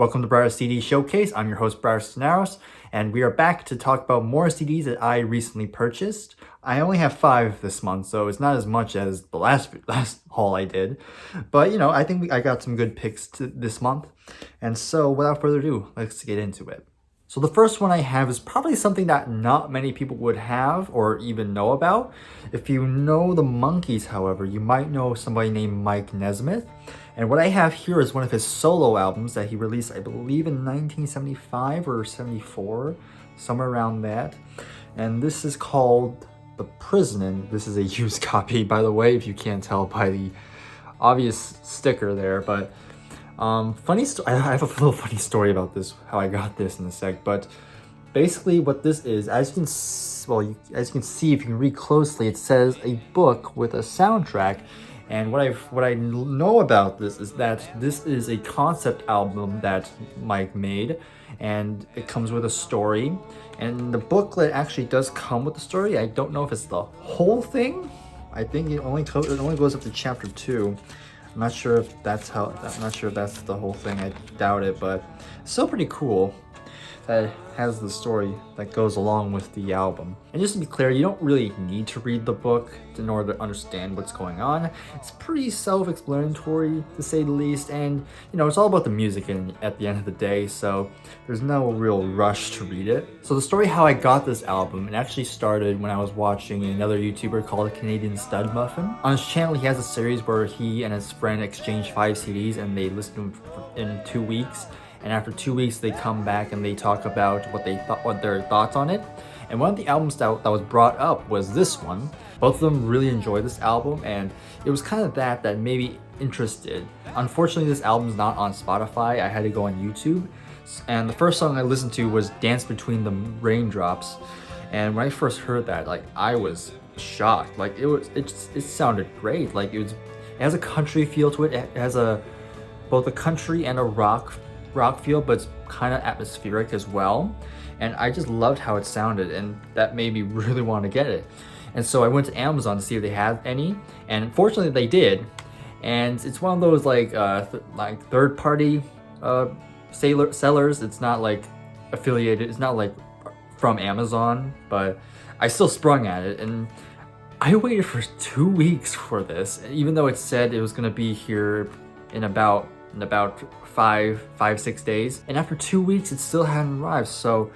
Welcome to Briar CD Showcase. I'm your host, Briar Stenaros, and we are back to talk about more CDs that I recently purchased. I only have 5 this month, so it's not as much as the last haul I did. But, I think I got some good picks this month. And so, without further ado, let's get into it. So the first one I have is probably something that not many people would have or even know about. If you know the Monkees, however, you might know somebody named Mike Nesmith. And what I have here is one of his solo albums that he released, I believe, in 1975 or 74, somewhere around that. And this is called The Prison, and this is a used copy, by the way, if you can't tell by the obvious sticker there. But I have a little funny story about this, how I got this in a sec. But basically, what this is, as you can see, if you can read closely, it says a book with a soundtrack. And what I know about this is that this is a concept album that Mike made, and it comes with a story. And the booklet actually does come with the story. I don't know if it's the whole thing. I think it only goes up to chapter 2. I'm not sure if that's the whole thing. I doubt it, but it's still pretty cool that it has the story that goes along with the album. And just to be clear, you don't really need to read the book in order to understand what's going on. It's pretty self-explanatory, to say the least, and it's all about the music at the end of the day, so there's no real rush to read it. So the story how I got this album, it actually started when I was watching another YouTuber called Canadian Stud Muffin. On his channel, he has a series where he and his friend exchange 5 CDs and they listen to them in 2 weeks. And after 2 weeks, they come back and they talk about what their thoughts on it. And one of the albums that was brought up was this one. Both of them really enjoyed this album, and it was kind of that made me interested. Unfortunately, this album's not on Spotify. I had to go on YouTube. And the first song I listened to was Dance Between the Raindrops. And when I first heard that, I was shocked. It sounded great. It has a country feel to it. It has both a country and a rock feel, but it's kind of atmospheric as well. And I just loved how it sounded, and that made me really want to get it. And so I went to Amazon to see if they had any, and unfortunately they did. And it's one of those third-party sellers. It's not affiliated. It's not from Amazon, but I still sprung at it, and I waited for 2 weeks for this, even though it said it was gonna be here in about 5-6 days. And after 2 weeks, it still hadn't arrived. So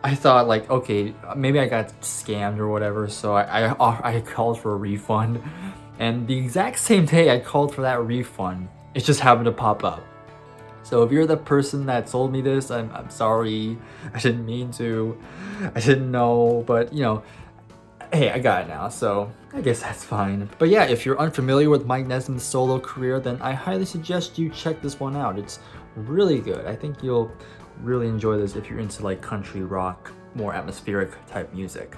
I thought okay, maybe I got scammed or whatever. So I called for a refund. And the exact same day I called for that refund, it just happened to pop up. So if you're the person that sold me this, I'm sorry. I didn't mean to. I didn't know, but hey, I got it now, so I guess that's fine. But yeah, if you're unfamiliar with Mike Nesmith's solo career, then I highly suggest you check this one out. It's really good. I think you'll really enjoy this if you're into country rock, more atmospheric type music.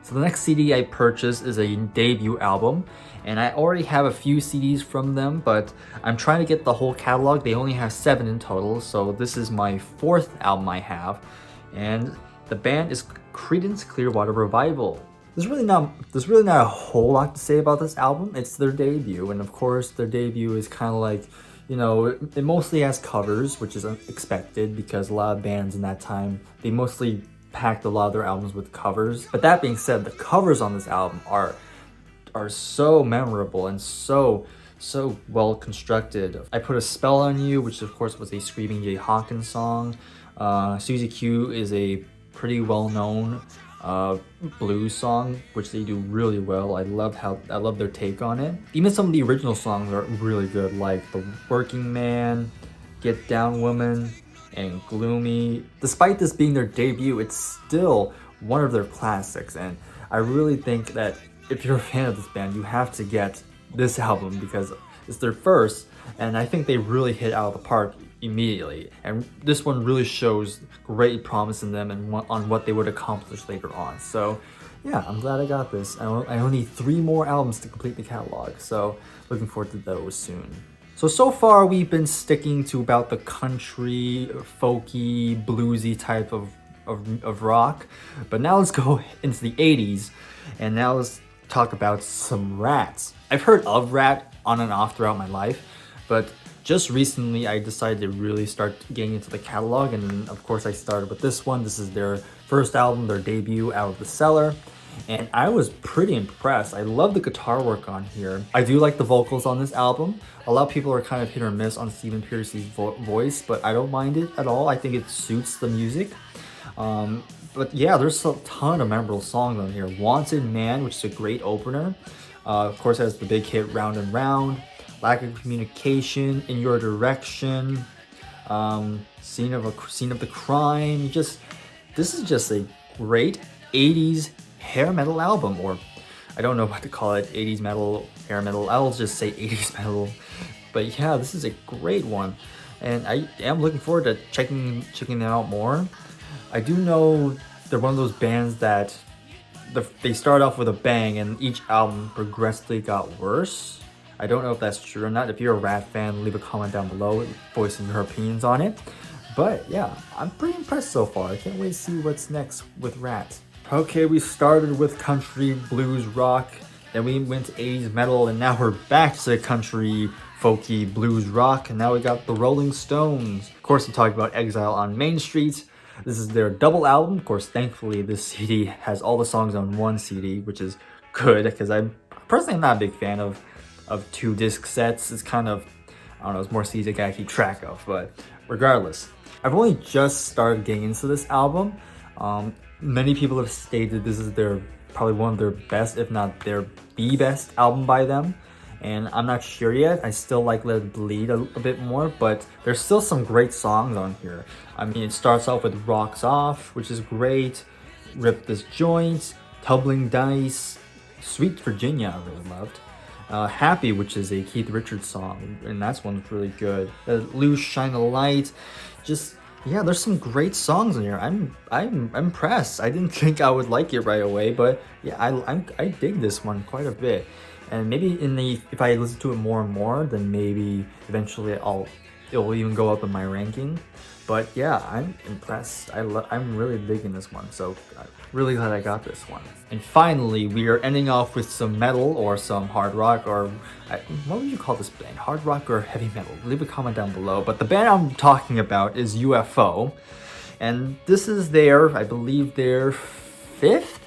So the next CD I purchased is a debut album, and I already have a few CDs from them, but I'm trying to get the whole catalog. They only have 7 in total, so this is my 4th album I have, and the band is Credence Clearwater Revival. There's really not a whole lot to say about this album. It's their debut, and of course their debut is kind of it mostly has covers, which is expected because a lot of bands in that time, they mostly packed a lot of their albums with covers. But that being said, the covers on this album are so memorable and so well constructed. I Put a Spell on You, which of course was a Screaming Jay Hawkins song. Suzy Q is a pretty well-known blues song, which they do really well. I love their take on it. Even some of the original songs are really good, like The Working Man, Get Down Woman, and Gloomy. Despite this being their debut, it's still one of their classics, and I really think that if you're a fan of this band, you have to get this album because it's their first, and I think they really hit out of the park immediately. And this one really shows great promise in them and on what they would accomplish later on. So yeah, I'm glad I got this. I only need 3 more albums to complete the catalog, so looking forward to those soon. So far we've been sticking to about the country, folky, bluesy type of rock, but now let's go into the 80s, and now let's talk about some Rats. I've heard of Rat on and off throughout my life, but just recently I decided to really start getting into the catalog, and then of course I started with this one. This is their first album, their debut, Out of the Cellar, and I was pretty impressed. I love the guitar work on here. I do like the vocals on this album. A lot of people are kind of hit or miss on Stephen Pearcy's voice, but I don't mind it at all. I think it suits the music. But yeah, there's a ton of memorable songs on here. Wanted Man, which is a great opener. Of course, has the big hit Round and Round. Lack of Communication, In Your Direction, Scene of the Crime. This is just a great 80s hair metal album, or I don't know what to call it, 80s metal, hair metal. I'll just say 80s metal. But yeah, this is a great one, and I am looking forward to checking them out more. I do know they're one of those bands that they start off with a bang and each album progressively got worse. I don't know if that's true or not. If you're a Rat fan, leave a comment down below voicing your opinions on it. But yeah, I'm pretty impressed so far. I can't wait to see what's next with Rat. Okay, we started with country, blues, rock, then we went to 80s metal, and now we're back to country, folky, blues, rock, and now we got the Rolling Stones. Of course, I'm talking about Exile on Main Street. This is their double album. Of course, thankfully, this CD has all the songs on one CD, which is good, because I'm personally not a big fan of 2 disc sets. It's kind of, I don't know, it's more CDs I gotta keep track of, but regardless. I've only just started getting into this album. Many people have stated this is probably one of their best, if not the best album by them. And I'm not sure yet. I still like Let It Bleed a bit more, but there's still some great songs on here. I mean, it starts off with Rocks Off, which is great. Rip This Joint, Tumbling Dice, Sweet Virginia I really loved. Happy, which is a Keith Richards song, and that's one's really good. Loose, Shine a Light, just yeah, there's some great songs in here. I'm impressed. I didn't think I would like it right away, but yeah, I dig this one quite a bit. And maybe if I listen to it more and more, then maybe eventually it will even go up in my ranking. But yeah, I'm impressed. I'm really digging this one, so I'm really glad I got this one. And finally, we are ending off with some metal or some hard rock, or what would you call this band? Hard rock or heavy metal? Leave a comment down below. But the band I'm talking about is UFO, and this is I believe their 5th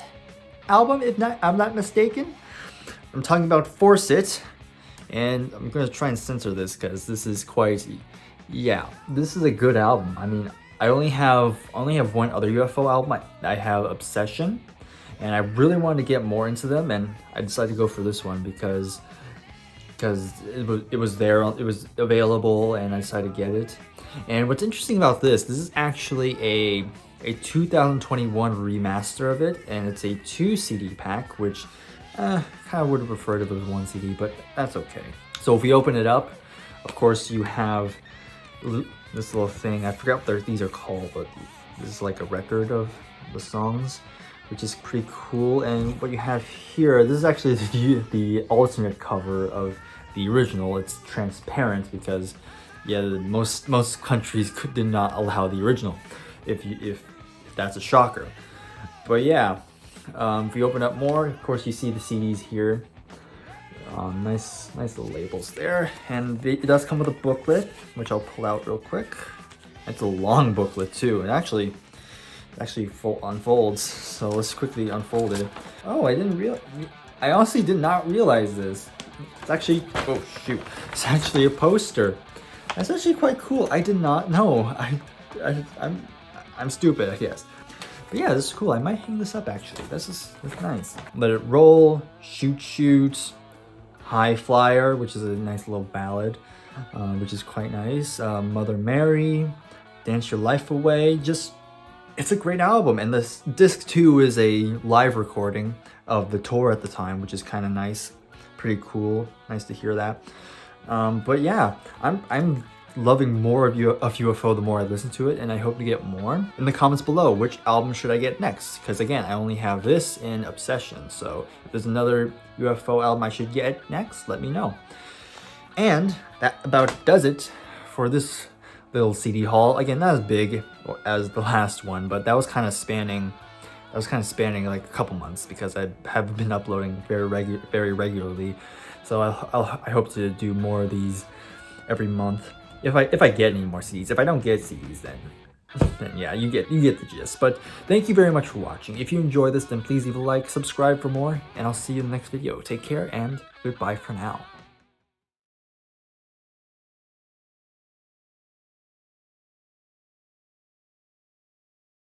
album, if I'm not mistaken. I'm talking about Force It, and I'm gonna try and censor this because this is quite, yeah, this is a good album. I mean, I only have one other UFO album. I have Obsession, and I really wanted to get more into them, and I decided to go for this one because it was there, it was available, and I decided to get it. And what's interesting about this is actually a 2021 remaster of it, and it's a 2 CD pack, which kind of would have preferred if it was 1 CD, but that's okay. So if we open it up, of course you have this little thing. I forgot what these are called, but this is like a record of the songs, which is pretty cool. And what you have here, this is actually the alternate cover of the original. It's transparent because, yeah, most countries did not allow the original, if that's a shocker. But yeah, if you open up more, of course you see the CDs here. Nice little labels there, and it does come with a booklet, which I'll pull out real quick. It's a long booklet too, and actually unfolds. So let's quickly unfold it. Oh, I honestly did not realize this. It's actually, oh shoot, it's actually a poster. That's actually quite cool. I did not know. I'm stupid, I guess. But yeah, this is cool. I might hang this up actually. That's nice. Let It Roll, Shoot, High Flyer, which is a nice little ballad, which is quite nice. Mother Mary, Dance Your Life Away. It's a great album. And this disc 2 is a live recording of the tour at the time, which is kind of nice. Pretty cool. Nice to hear that. But yeah, I'm loving more of UFO the more I listen to it, and I hope to get more. In the comments below, which album should I get next? Because again, I only have this in Obsession, so if there's another UFO album I should get next, let me know. And that about does it for this little CD haul. Again, not as big as the last one, but that was kind of spanning like a couple months because I have been uploading very regularly. So I hope to do more of these every month. If I get any more CDs. If I don't get CDs, then yeah, you get the gist. But thank you very much for watching. If you enjoyed this, then please leave a like, subscribe for more, and I'll see you in the next video. Take care and goodbye for now.